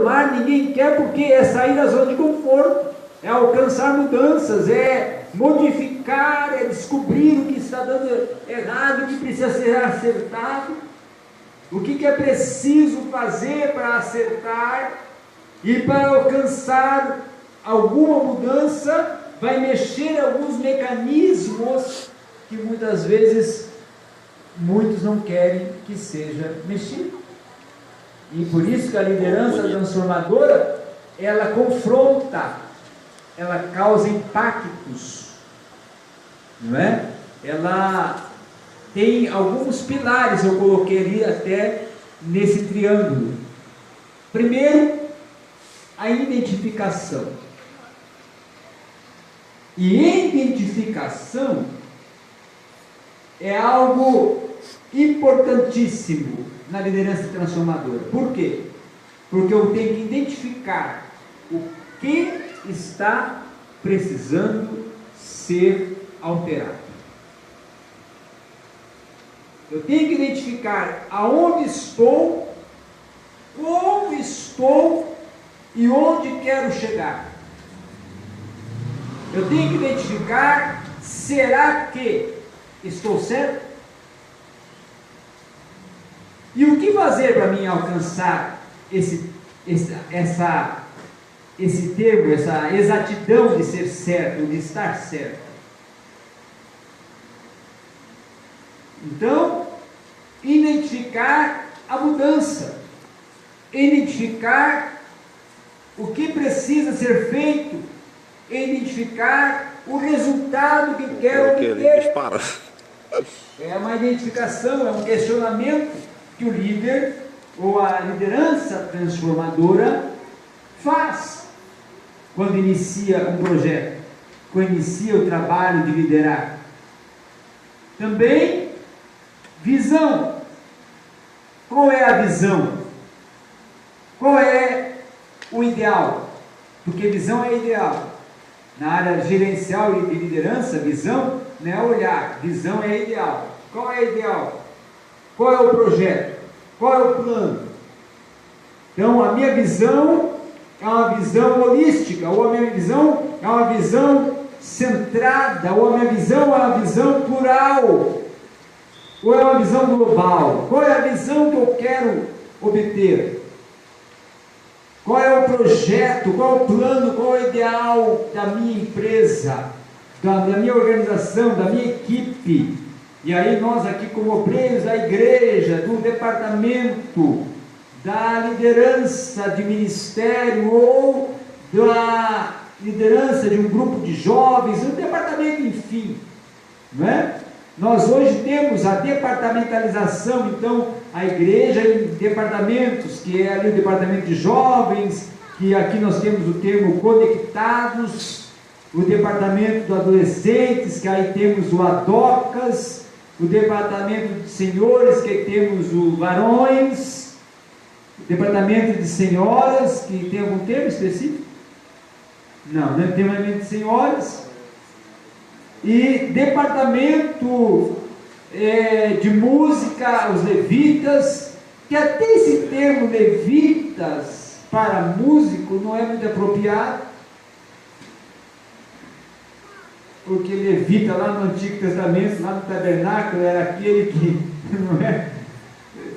transformar, ninguém quer, porque é sair da zona de conforto, é alcançar mudanças, é modificar, é descobrir o que está dando errado, o que precisa ser acertado, o que é preciso fazer para acertar, e para alcançar alguma mudança, vai mexer alguns mecanismos que muitas vezes muitos não querem que seja mexido. E por isso que a liderança transformadora, ela confronta, ela causa impactos, não é? Ela tem alguns pilares, eu coloquei ali até nesse triângulo. Primeiro, a identificação. E identificação é algo importantíssimo na liderança transformadora. Por quê? Porque eu tenho que identificar o que está precisando ser alterado. Eu tenho que identificar aonde estou, como estou e onde quero chegar. Eu tenho que identificar, será que estou certo? E o que fazer para mim alcançar esse termo, essa exatidão de ser certo, de estar certo? Então, identificar a mudança, identificar o que precisa ser feito, identificar o resultado que quero obter. É uma identificação, é um questionamento que o líder ou a liderança transformadora faz quando inicia um projeto, quando inicia o trabalho de liderar. Também visão. Qual é a visão? Qual é o ideal? Porque visão é ideal. Na área gerencial e de liderança, visão não é olhar, visão é ideal. Qual é ideal? Qual é o projeto? Qual é o plano? Então, a minha visão é uma visão holística, ou a minha visão é uma visão centrada, ou a minha visão é uma visão plural, ou é uma visão global. Qual é a visão que eu quero obter? Qual é o projeto, qual é o plano, qual é o ideal da minha empresa, da minha organização, da minha equipe? E aí nós aqui como obreiros da igreja, do departamento, da liderança de ministério ou da liderança de um grupo de jovens, um departamento, enfim, não é? Nós hoje temos a departamentalização, então, a igreja em departamentos, que é ali o departamento de jovens, que aqui nós temos o termo conectados, o departamento de adolescentes, que aí temos o adocas, o departamento de senhores, que temos o varões, o departamento de senhoras, que tem algum termo específico? Não, não tem departamento de senhoras. E departamento de música, os levitas, que até esse termo levitas para músico não é muito apropriado, porque levita lá no Antigo Testamento, lá no tabernáculo, era aquele que não é,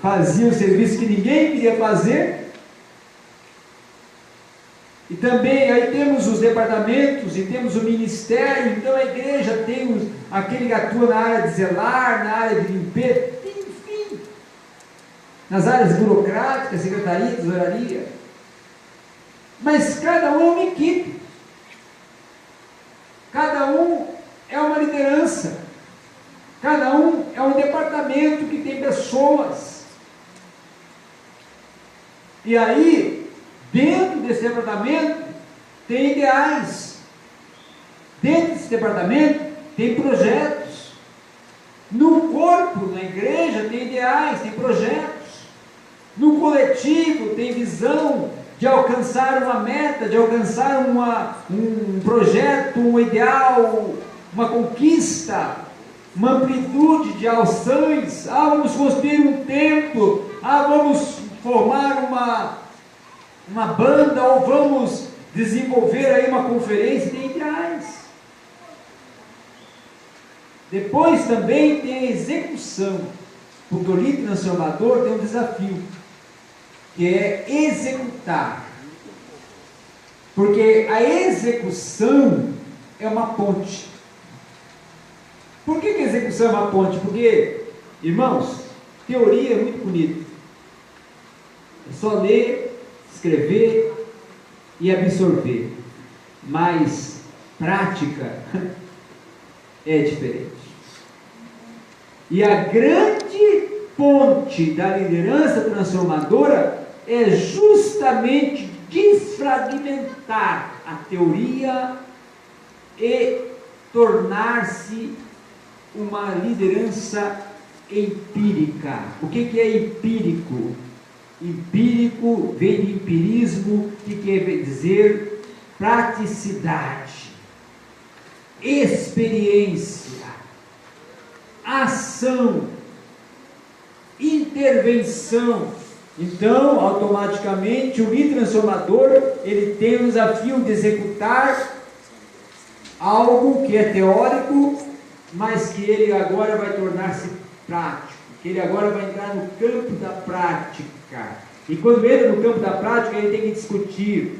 fazia o serviço que ninguém queria fazer. E também aí temos os departamentos e temos o ministério. Então a igreja tem aquele que atua na área de zelar, na área de limpeza, enfim, nas áreas burocráticas, secretaria, tesouraria. Mas cada um é uma equipe, cada um é uma liderança, cada um é um departamento que tem pessoas. E aí, dentro desse departamento, tem ideais. Dentro desse departamento, tem projetos. No corpo, na igreja, tem ideais, tem projetos. No coletivo, tem visão de alcançar uma meta, de alcançar um projeto, um ideal, uma conquista, uma amplitude de ações. Vamos construir um templo. Vamos formar uma banda ou vamos desenvolver aí uma conferência, tem ideais. Depois também tem a execução, porque o líder transformador tem um desafio, que é executar. Porque a execução é uma ponte. Por que a execução é uma ponte? Porque, irmãos, teoria é muito bonita. É só ler, escrever e absorver. Mas prática é diferente. E a grande ponte da liderança transformadora é justamente desfragmentar a teoria e tornar-se uma liderança empírica. O que é empírico? Empírico vem de empirismo, que quer dizer praticidade, experiência, ação, intervenção. Então, automaticamente, o líder transformador, ele tem o desafio de executar algo que é teórico, mas que ele agora vai tornar-se prático, que ele agora vai entrar no campo da prática. E quando entra no campo da prática, ele tem que discutir,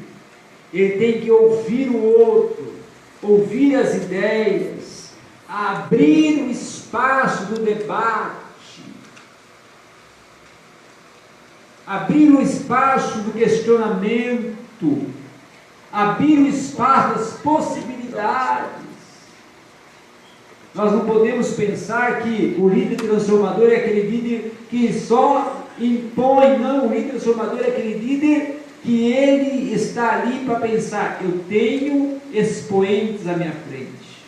ele tem que ouvir o outro, ouvir as ideias, abrir o espaço do debate, abrir o espaço do questionamento, abrir o espaço das possibilidades. Nós não podemos pensar que o líder transformador é aquele líder que só impõe. Não, o líder transformador é aquele líder que ele está ali para pensar: eu tenho expoentes à minha frente,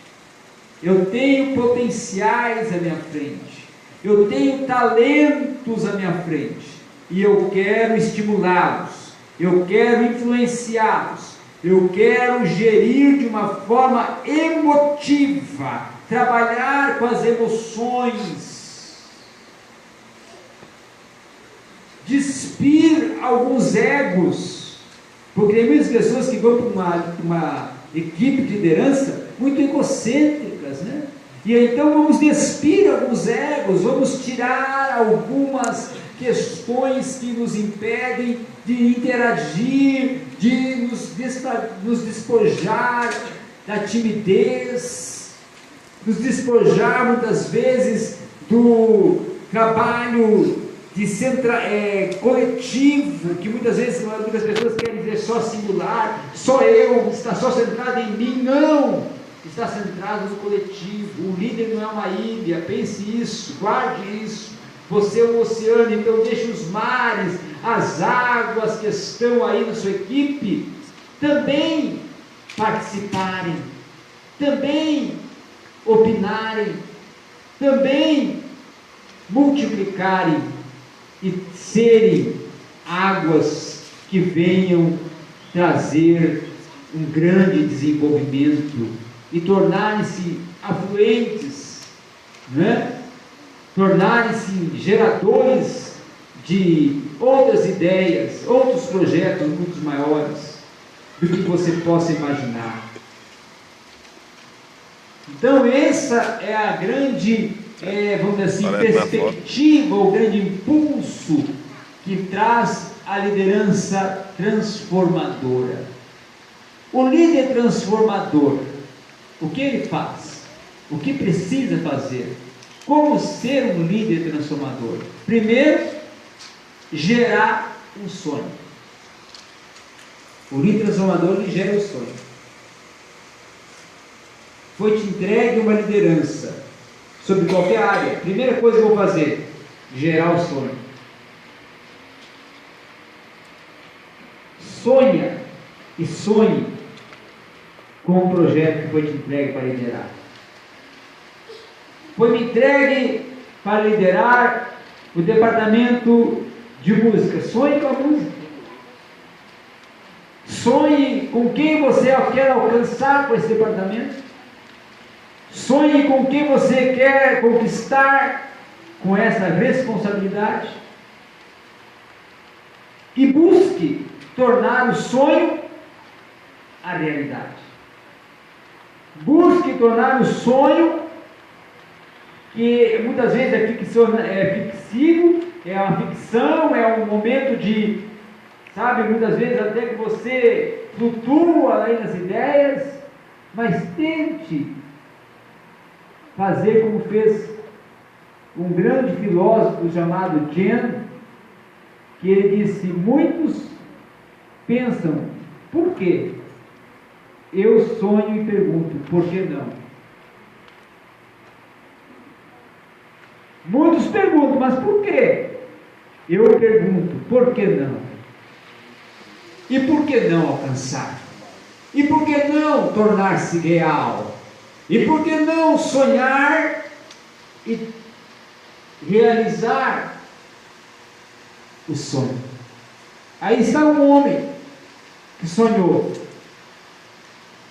eu tenho potenciais à minha frente, eu tenho talentos à minha frente, e eu quero estimulá-los, eu quero influenciá-los, eu quero gerir de uma forma emotiva, trabalhar com as emoções, despir alguns egos, porque tem muitas pessoas que vão para uma equipe de liderança muito egocêntricas, né? E então vamos despir alguns egos, vamos tirar algumas questões que nos impedem de interagir, de nos despojar da timidez, nos despojar muitas vezes do trabalho coletivo, que muitas vezes muitas pessoas querem dizer só singular, só eu, está só centrado em mim. Não, está centrado no coletivo. O líder não é uma ilha, pense isso, guarde isso. Você é um oceano, então deixe os mares, as águas que estão aí na sua equipe também participarem, também opinarem, também multiplicarem e serem águas que venham trazer um grande desenvolvimento e tornarem-se afluentes, né? Tornarem-se geradores de outras ideias, outros projetos muito maiores do que você possa imaginar. Então essa é a grande, vamos dizer assim, perspectiva, o grande impulso que traz a liderança transformadora. O líder transformador, o que ele faz? O que precisa fazer? Como ser um líder transformador? Primeiro, gerar um sonho. O líder transformador, ele gera um sonho. Foi te entregue uma liderança sobre qualquer área. Primeira coisa que eu vou fazer: gerar o sonho. Sonha e sonhe com o projeto que foi te entregue para liderar. Foi me entregue para liderar o departamento de música. Sonhe com a música. Sonhe com quem você quer alcançar com esse departamento. Sonhe com quem você quer conquistar com essa responsabilidade. E busque tornar o sonho a realidade. Busque tornar o sonho, que muitas vezes é fixivo, é uma ficção, é um momento de, sabe, muitas vezes até que você flutua aí nas ideias, mas tente fazer como fez um grande filósofo chamado Jen, que ele disse: muitos pensam, por quê? Eu sonho e pergunto, por que não? Muitos perguntam, mas por quê? Eu pergunto, por que não? E por que não alcançar? E por que não tornar-se real? E por que não sonhar e realizar o sonho? Aí está um homem que sonhou,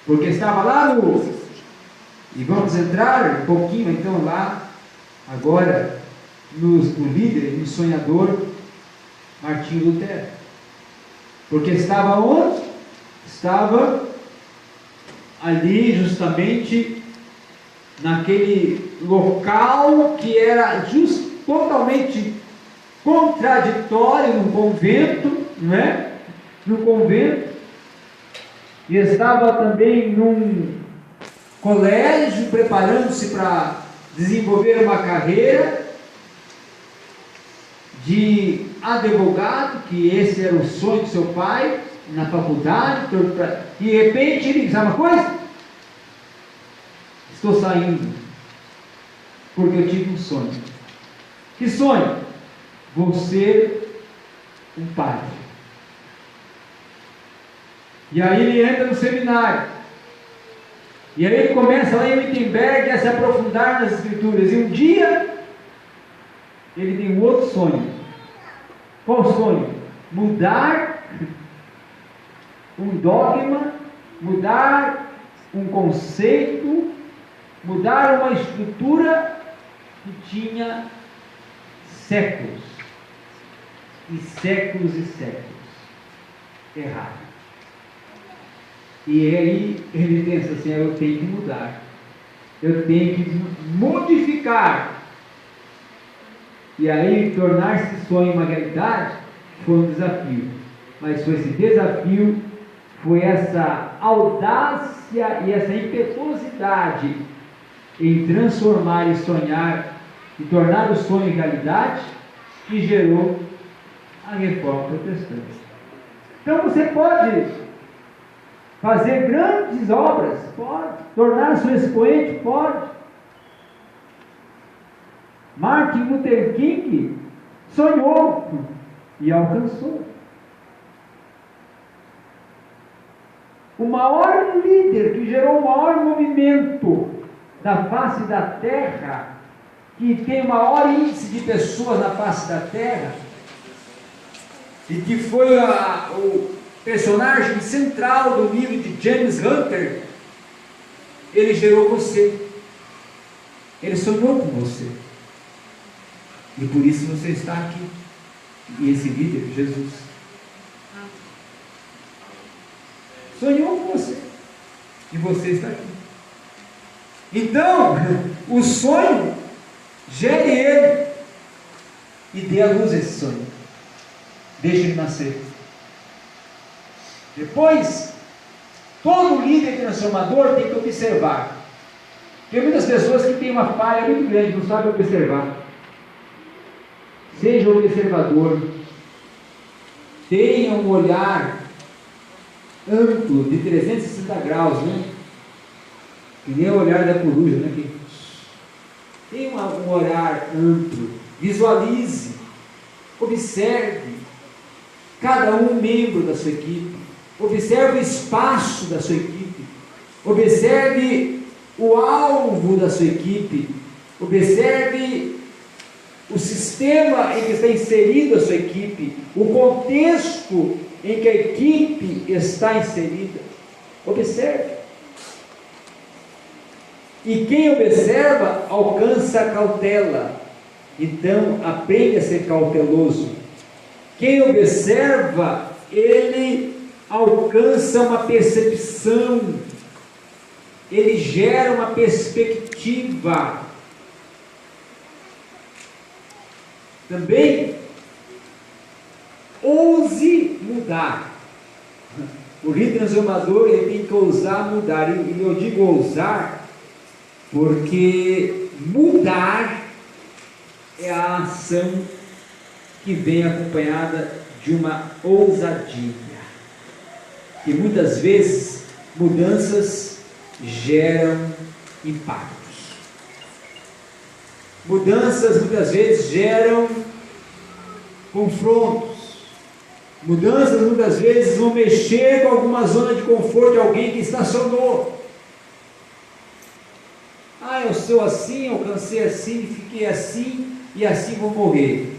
porque estava lá no... E vamos entrar um pouquinho então lá, agora, no líder, no sonhador, Martinho Lutero. Porque estava onde? Estava ali justamente naquele local que era totalmente contraditório, num convento, não é? No convento, e estava também num colégio, preparando-se para desenvolver uma carreira de advogado, que esse era o sonho do seu pai, na faculdade, e de repente ele diz: sabe uma coisa? Estou saindo, porque eu tive um sonho. Que sonho? Vou ser um padre. E aí ele entra no seminário, e aí ele começa lá em Wittenberg a se aprofundar nas escrituras, e um dia ele tem um outro sonho. Qual sonho? Mudar um dogma, mudar um conceito, mudar uma estrutura que tinha séculos e séculos errado. E aí ele pensa assim: eu tenho que mudar, eu tenho que modificar. E aí tornar esse sonho uma realidade foi um desafio, mas foi esse desafio, foi essa audácia e essa impetuosidade em transformar e sonhar e tornar o sonho realidade que gerou a Reforma Protestante. Então você pode fazer grandes obras, pode tornar seu expoente, pode. Martin Luther King sonhou e alcançou. O maior líder que gerou o maior movimento da face da terra, que tem o maior índice de pessoas na face da terra, e que foi o personagem central do livro de James Hunter, ele gerou você. Ele sonhou com você. E por isso você está aqui. E esse líder, Jesus, sonhou com você. E você está aqui. Então, o sonho, gere ele. E dê à luz esse sonho. Deixe ele nascer. Depois, todo líder transformador tem que observar. Tem muitas pessoas que têm uma falha muito grande, não sabem observar. Seja observador, tenha um olhar amplo, de 360 graus, né? Que nem o olhar da coruja, né? Tenha um olhar amplo, visualize, observe cada um membro da sua equipe, observe o espaço da sua equipe, observe o alvo da sua equipe, observe o sistema em que está inserida a sua equipe, o contexto em que a equipe está inserida. Observe. E quem observa alcança a cautela. Então aprende a ser cauteloso. Quem observa ele alcança uma percepção, ele gera uma perspectiva. Também, ouse mudar. O líder transformador, ele tem que ousar mudar. E eu digo ousar porque mudar é a ação que vem acompanhada de uma ousadia. E muitas vezes mudanças geram impactos. Mudanças muitas vezes geram confrontos. Mudanças muitas vezes vão mexer com alguma zona de conforto de alguém que estacionou. Ah, eu sou assim, alcancei assim, fiquei assim e assim vou morrer.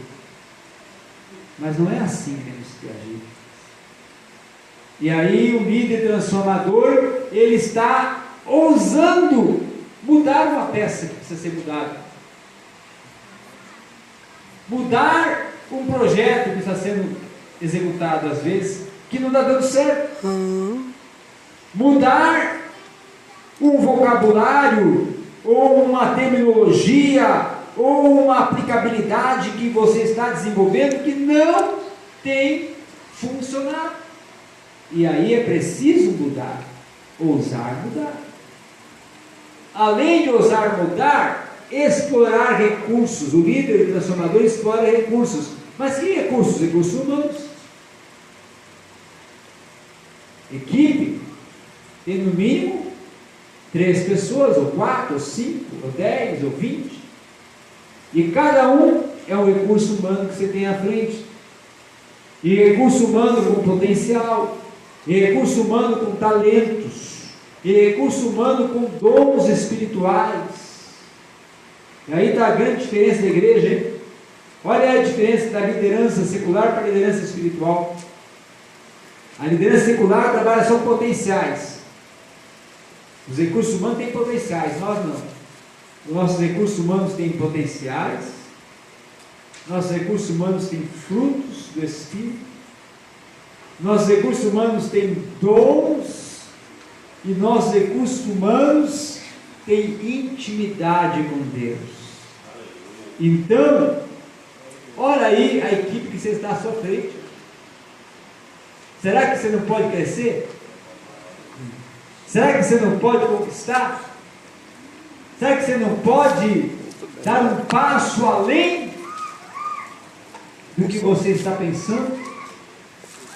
Mas não é assim que temos que agir. E aí o líder transformador, ele está ousando mudar uma peça que precisa ser mudada. Mudar um projeto que está sendo executado às vezes, que não está dando certo. Mudar um vocabulário, ou uma terminologia, ou uma aplicabilidade que você está desenvolvendo que não tem funcionado. E aí é preciso mudar, ousar mudar. Além de ousar mudar, explorar recursos. O líder transformador explora recursos. Mas que recursos? Recursos humanos. Equipe tem no mínimo 3 pessoas, ou 4, ou 5, ou 10, ou 20. E cada um é um recurso humano que você tem à frente. E recurso humano com potencial, e recurso humano com talentos, e recurso humano com dons espirituais. E aí está a grande diferença da igreja, hein? Olha a diferença da liderança secular para a liderança espiritual. A liderança secular trabalha só potenciais. Os recursos humanos têm potenciais, nós não. Os nossos recursos humanos têm potenciais, nossos recursos humanos têm frutos do Espírito, nossos recursos humanos têm dons, e nossos recursos humanos têm intimidade com Deus. Então, olha aí a equipe que você está à sua frente. Será que você não pode crescer? Será que você não pode conquistar? Será que você não pode dar um passo além do que você está pensando?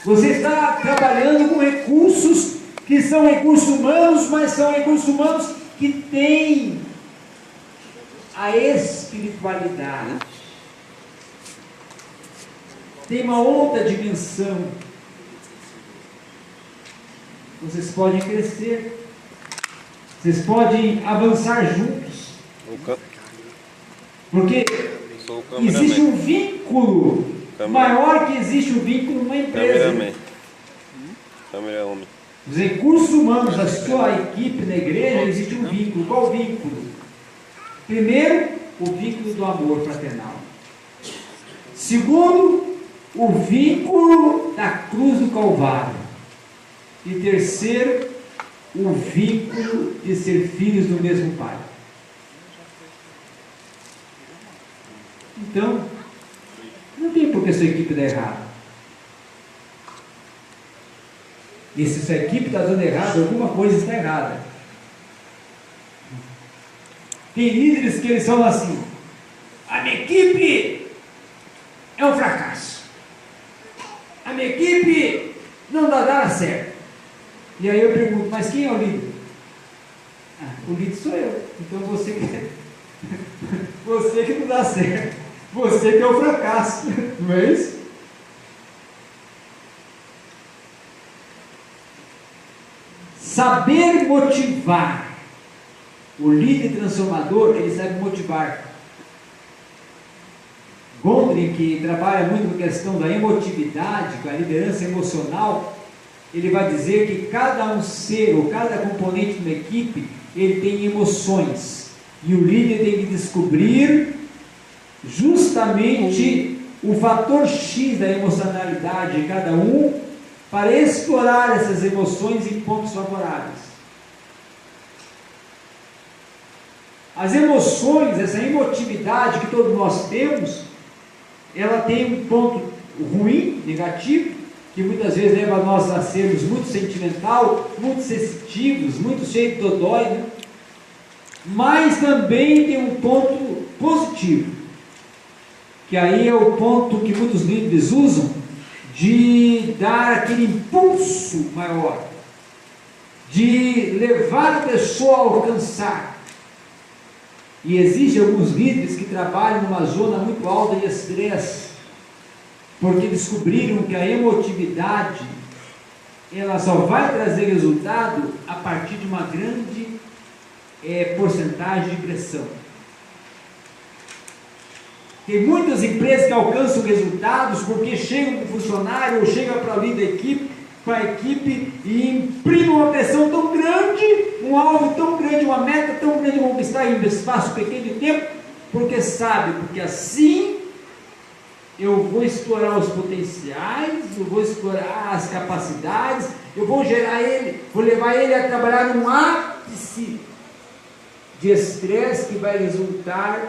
Você está trabalhando com recursos que são recursos humanos, mas são recursos humanos que têm a espiritualidade. Tem uma outra dimensão. Vocês podem crescer, vocês podem avançar juntos, porque existe um vínculo maior que existe um vínculo numa empresa. Os recursos humanos da sua equipe na igreja, existe um vínculo. Qual o vínculo? Primeiro, o vínculo do amor fraternal. Segundo, o vínculo da cruz do Calvário. E terceiro, o vínculo de ser filhos do mesmo Pai. Então, não tem por que sua equipe dar errado. E se sua equipe está dando errado, alguma coisa está errada. Tem líderes que eles falam assim: a minha equipe é um fracasso, a minha equipe não dá certo. E aí eu pergunto: mas quem é o líder? O líder sou eu. Então você que não dá certo, você que é o fracasso, não é isso? Saber motivar. O líder transformador, ele sabe motivar. Gondry, que trabalha muito com a questão da emotividade, com a liderança emocional, ele vai dizer que cada um ser, ou cada componente de uma equipe, ele tem emoções, e o líder tem que descobrir justamente o fator X da emocionalidade de cada um, para explorar essas emoções em pontos favoráveis. As emoções, essa emotividade que todos nós temos, ela tem um ponto ruim, negativo, que muitas vezes leva nós a sermos muito sentimental, muito sensitivos, muito cheios de dodói, né? Mas também tem um ponto positivo, que aí é o ponto que muitos líderes usam, de dar aquele impulso maior, de levar a pessoa a alcançar. E existem alguns líderes que trabalham numa zona muito alta de estresse, porque descobriram que a emotividade, ela só vai trazer resultado a partir de uma grande porcentagem de pressão. Tem muitas empresas que alcançam resultados porque chegam com o funcionário ou chegam para ali da equipe, para a equipe, e imprimem uma pressão tão grande, um alvo tão grande, uma meta tão grande de conquistar em um espaço pequeno de tempo, porque sabe, porque assim eu vou explorar os potenciais, eu vou explorar as capacidades, eu vou gerar ele, vou levar ele a trabalhar num ápice de estresse que vai resultar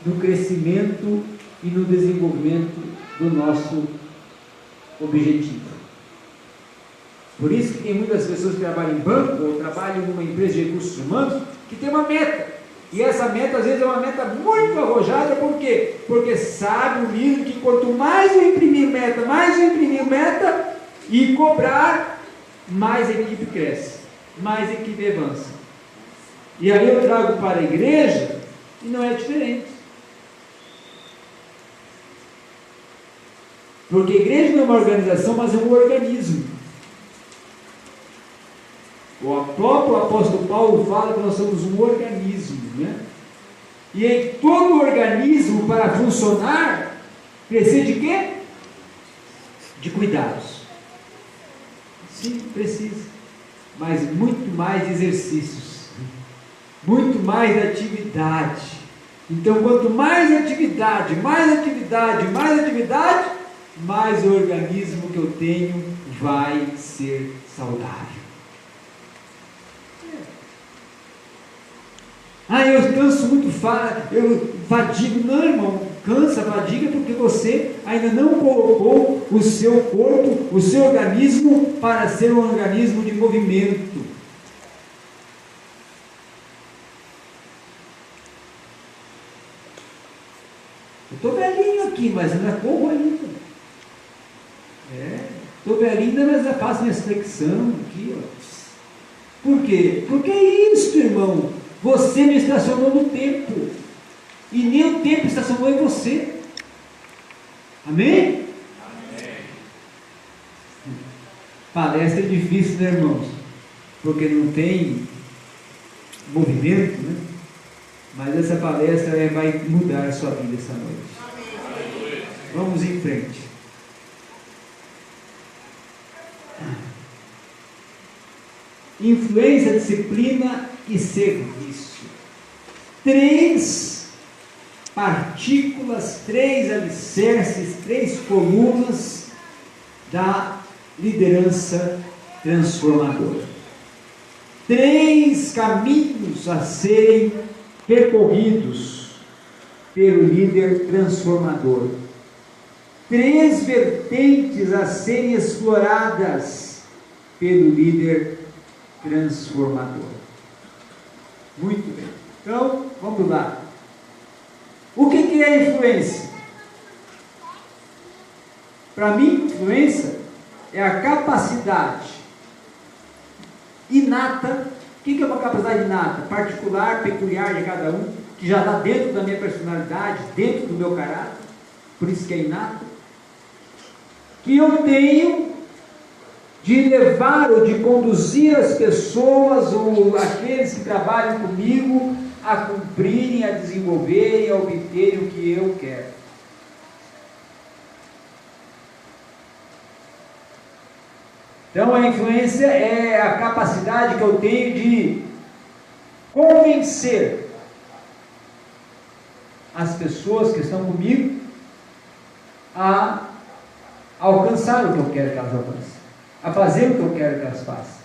no crescimento e no desenvolvimento do nosso objetivo. Por isso que tem muitas pessoas que trabalham em banco ou trabalham em uma empresa de recursos humanos que tem uma meta. E essa meta às vezes é uma meta muito arrojada, por quê? Porque sabe o líder que quanto mais eu imprimir meta e cobrar, mais a equipe cresce, mais a equipe avança. E aí eu trago para a igreja e não é diferente. Porque a igreja não é uma organização, mas é um organismo. O próprio apóstolo Paulo fala que nós somos um organismo, né? E em todo organismo, para funcionar, precisa de quê? De cuidados. Sim, precisa. Mas muito mais de exercícios, muito mais de atividade. Então, quanto mais atividade, mais o organismo que eu tenho vai ser saudável. Eu canso muito, eu fadigo. Não, irmão, cansa, fadiga, porque você ainda não colocou o seu corpo, o seu organismo, para ser um organismo de movimento. Eu estou velhinho aqui, mas ainda corro ainda. Estou velhinho, mas ainda faço minha flexão aqui, ó. Por quê? Porque é isso, irmão. Você não estacionou no tempo, e nem o tempo estacionou em você. Amém? Amém. Palestra é difícil, né, irmãos? Porque não tem movimento, né? Mas essa palestra vai mudar a sua vida essa noite. Amém. Vamos em frente. Influência, disciplina e serviço. 3 partículas, 3 alicerces, 3 colunas da liderança transformadora. 3 caminhos a serem percorridos pelo líder transformador. 3 vertentes a serem exploradas pelo líder transformador. Muito bem. Então, vamos lá. O que é influência? Para mim, influência é a capacidade inata. O que é uma capacidade inata? Particular, peculiar de cada um, que já está dentro da minha personalidade, dentro do meu caráter, por isso que é inata, que eu tenho de levar ou de conduzir as pessoas ou aqueles que trabalham comigo a cumprirem, a desenvolverem, a obterem o que eu quero. Então a influência é a capacidade que eu tenho de convencer as pessoas que estão comigo a alcançar o que eu quero que elas alcancem. a fazer o que eu quero que elas façam.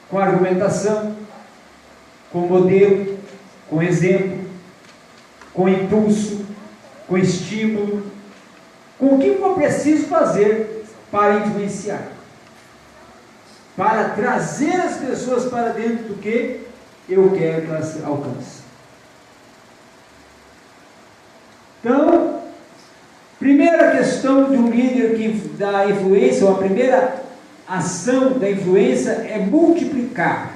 Com argumentação, com modelo, com exemplo, com impulso, com estímulo, com o que eu preciso fazer para influenciar, para trazer as pessoas para dentro do que eu quero que elas alcancem. Então, primeira questão de um líder da influência, ou a primeira ação da influência é multiplicar.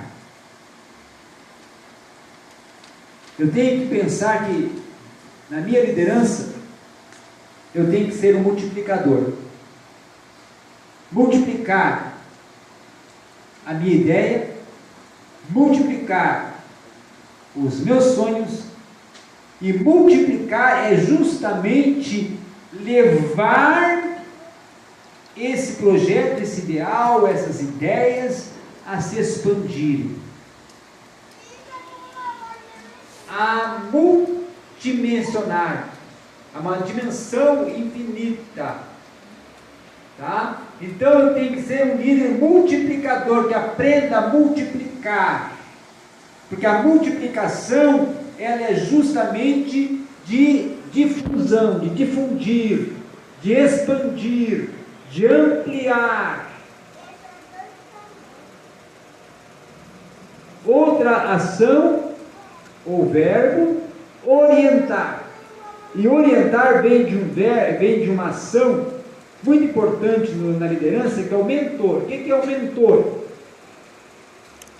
Eu tenho que pensar que na minha liderança eu tenho que ser um multiplicador. Multiplicar a minha ideia, multiplicar os meus sonhos, e multiplicar é justamente levar esse projeto, esse ideal, essas ideias a se expandirem, a multidimensionar, a uma dimensão infinita, tá? Então eu tenho que ser um líder multiplicador, que aprenda a multiplicar, porque a multiplicação ela é justamente de difusão, de difundir, de expandir, de ampliar. Outra ação, ou verbo, orientar. E orientar vem de uma ação muito importante na liderança, que é o mentor. O que é o mentor?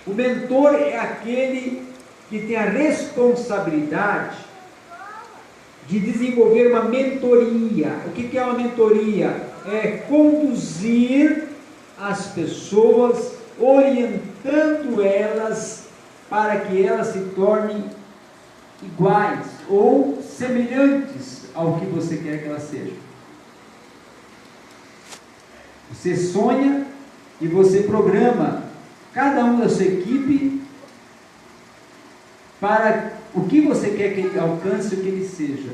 O mentor é aquele que tem a responsabilidade de desenvolver uma mentoria. O que é uma mentoria? É conduzir as pessoas, orientando elas para que elas se tornem iguais ou semelhantes ao que você quer que elas sejam. Você sonha e você programa cada um da sua equipe para o que você quer que ele alcance, o que ele seja.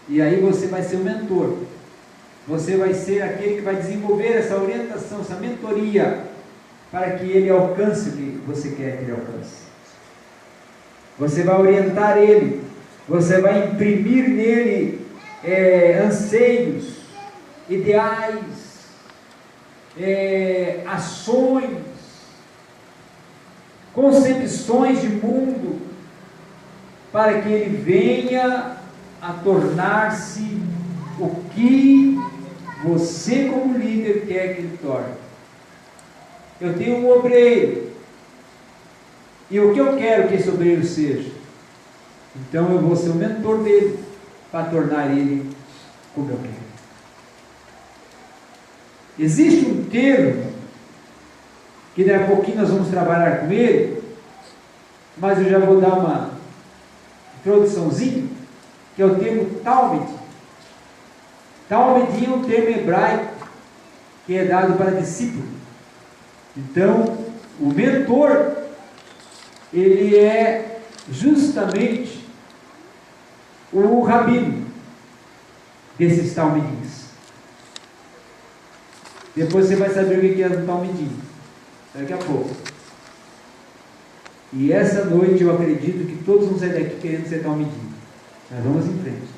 E aí você vai ser o mentor. Você vai ser aquele que vai desenvolver essa orientação, essa mentoria, para que ele alcance o que você quer que ele alcance. Você vai orientar ele, você vai imprimir nele anseios, ideais, ações, concepções de mundo, para que ele venha a tornar-se o que você como líder quer que ele torne. Eu tenho um obreiro, e o que eu quero que esse obreiro seja? Então eu vou ser o mentor dele, para tornar ele como eu quero. Existe um termo, que daqui a pouquinho nós vamos trabalhar com ele, mas eu já vou dar uma introduçãozinha, que é o termo Talmud. Talmud é um termo hebraico, que é dado para discípulo. Então, o mentor, ele é justamente o rabino desses talmidins. Depois você vai saber o que é um talmidim, daqui a pouco. E essa noite eu acredito que todos vão sair daqui querendo ser talmidim. Nós vamos em frente.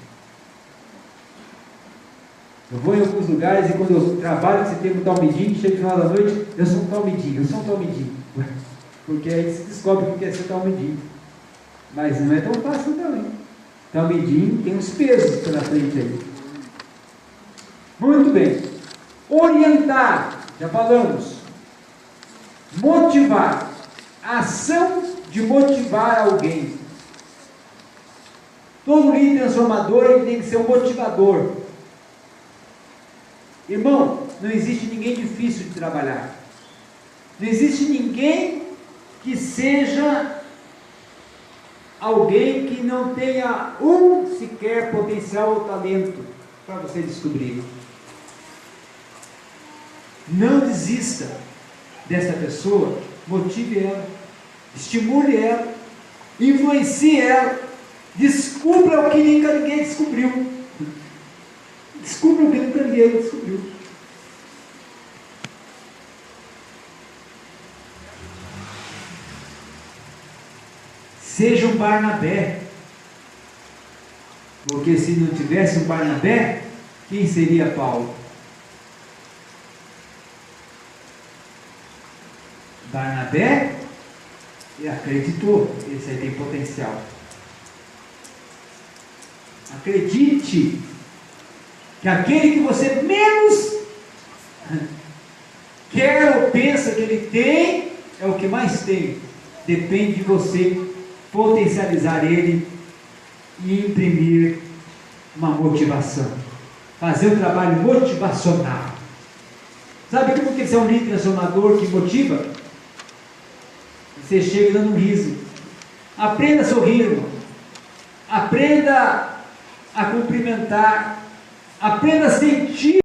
Eu vou em alguns lugares e quando eu trabalho esse termo talmidim, chega no final da noite, eu sou um talmidim. Porque aí se descobre o que é ser talmidim. Mas não é tão fácil também. Talmidim tem uns pesos pela frente aí. Muito bem. Orientar, já falamos. Motivar. A ação de motivar alguém. Todo líder transformador ele tem que ser um motivador. Irmão, não existe ninguém difícil de trabalhar. Não existe ninguém que seja alguém que não tenha sequer potencial ou talento para você descobrir. Não desista dessa pessoa, motive ela, estimule ela, influencie ela, descubra o que nunca ninguém descobriu. Descubra o que nunca ninguém descobriu. Seja um Barnabé. Porque se não tivesse um Barnabé, quem seria Paulo? Barnabé acreditou, esse aí tem potencial. Acredite que aquele que você menos quer ou pensa que ele tem, é o que mais tem. Depende de você potencializar ele e imprimir uma motivação. Fazer um trabalho motivacional. Sabe como que você é um líder transformador que motiva? Você chega dando um riso. Aprenda a sorrir, irmão. Aprenda a cumprimentar. Aprenda a sentir